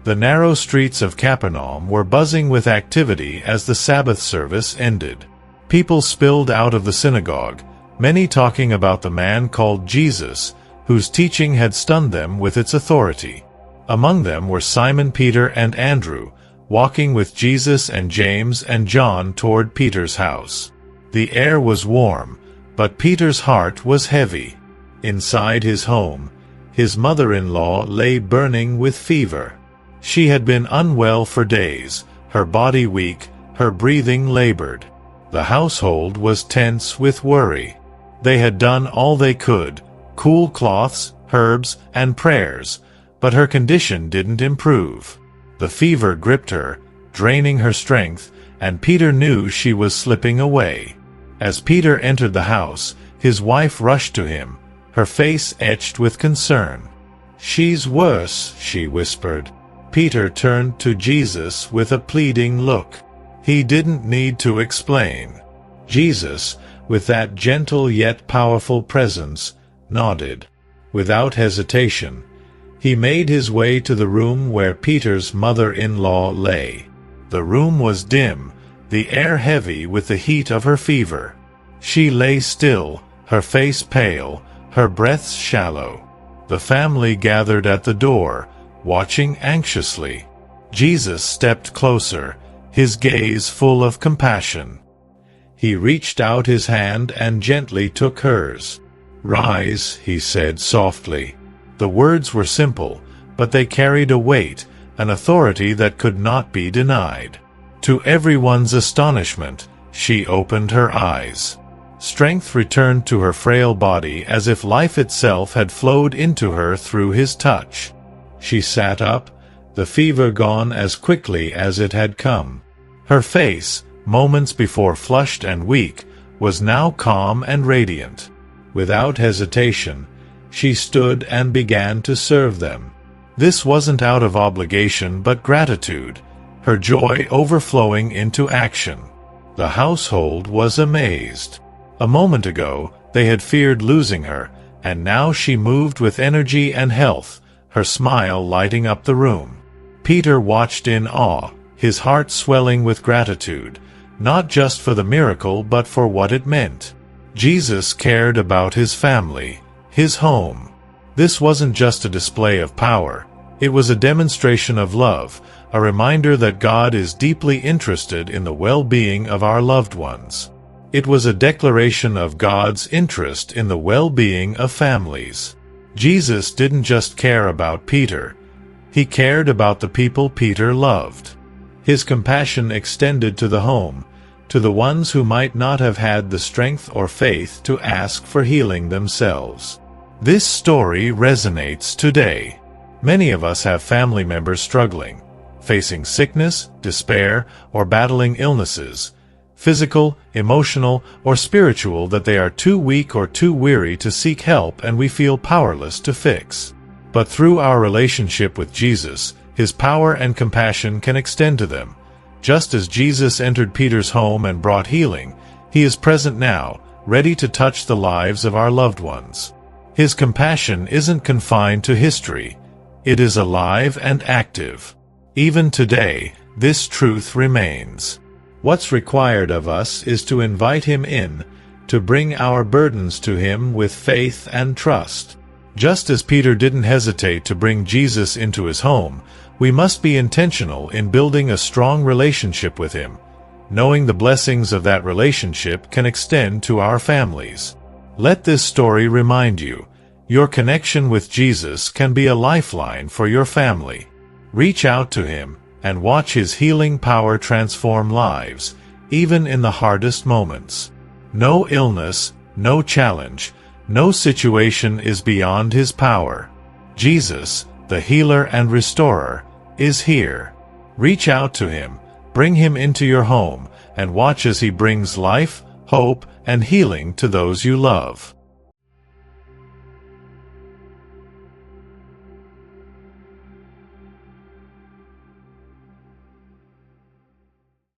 The narrow streets of Capernaum were buzzing with activity as the Sabbath service ended. People spilled out of the synagogue, many talking about the man called Jesus, whose teaching had stunned them with its authority. Among them were Simon Peter and Andrew, walking with Jesus and James and John toward Peter's house. The air was warm, but Peter's heart was heavy. Inside his home, his mother-in-law lay burning with fever. She had been unwell for days, her body weak, her breathing labored. The household was tense with worry. They had done all they could, cool cloths, herbs, and prayers, but her condition didn't improve. The fever gripped her, draining her strength, and Peter knew she was slipping away. As Peter entered the house, his wife rushed to him, her face etched with concern. "She's worse," she whispered. Peter turned to Jesus with a pleading look. He didn't need to explain. Jesus, with that gentle yet powerful presence, nodded. Without hesitation, he made his way to the room where Peter's mother-in-law lay. The room was dim, the air heavy with the heat of her fever. She lay still, her face pale, her breath shallow. The family gathered at the door, watching anxiously. Jesus stepped closer, his gaze full of compassion. He reached out his hand and gently took hers. "Rise," he said softly. The words were simple, but they carried a weight, an authority that could not be denied. To everyone's astonishment, she opened her eyes. Strength returned to her frail body as if life itself had flowed into her through his touch. She sat up, the fever gone as quickly as it had come. Her face, moments before flushed and weak, was now calm and radiant. Without hesitation, she stood and began to serve them. This wasn't out of obligation but gratitude, her joy overflowing into action. The household was amazed. A moment ago, they had feared losing her, and now she moved with energy and health, her smile lighting up the room. Peter watched in awe, his heart swelling with gratitude, not just for the miracle but for what it meant. Jesus cared about his family, his home. This wasn't just a display of power, it was a demonstration of love, a reminder that God is deeply interested in the well-being of our loved ones. It was a declaration of God's interest in the well-being of families. Jesus didn't just care about Peter, he cared about the people Peter loved. His compassion extended to the home, to the ones who might not have had the strength or faith to ask for healing themselves. This story resonates today. Many of us have family members struggling, facing sickness, despair, or battling illnesses, physical, emotional, or spiritual, that they are too weak or too weary to seek help and we feel powerless to fix. But through our relationship with Jesus, his power and compassion can extend to them. Just as Jesus entered Peter's home and brought healing, he is present now, ready to touch the lives of our loved ones. His compassion isn't confined to history. It is alive and active. Even today, this truth remains. What's required of us is to invite him in, to bring our burdens to him with faith and trust. Just as Peter didn't hesitate to bring Jesus into his home, we must be intentional in building a strong relationship with him, knowing the blessings of that relationship can extend to our families. Let this story remind you, your connection with Jesus can be a lifeline for your family. Reach out to him and watch his healing power transform lives, even in the hardest moments. No illness, no challenge, no situation is beyond his power. Jesus, the healer and restorer, is here. Reach out to him, bring him into your home, and watch as he brings life, hope, and healing to those you love.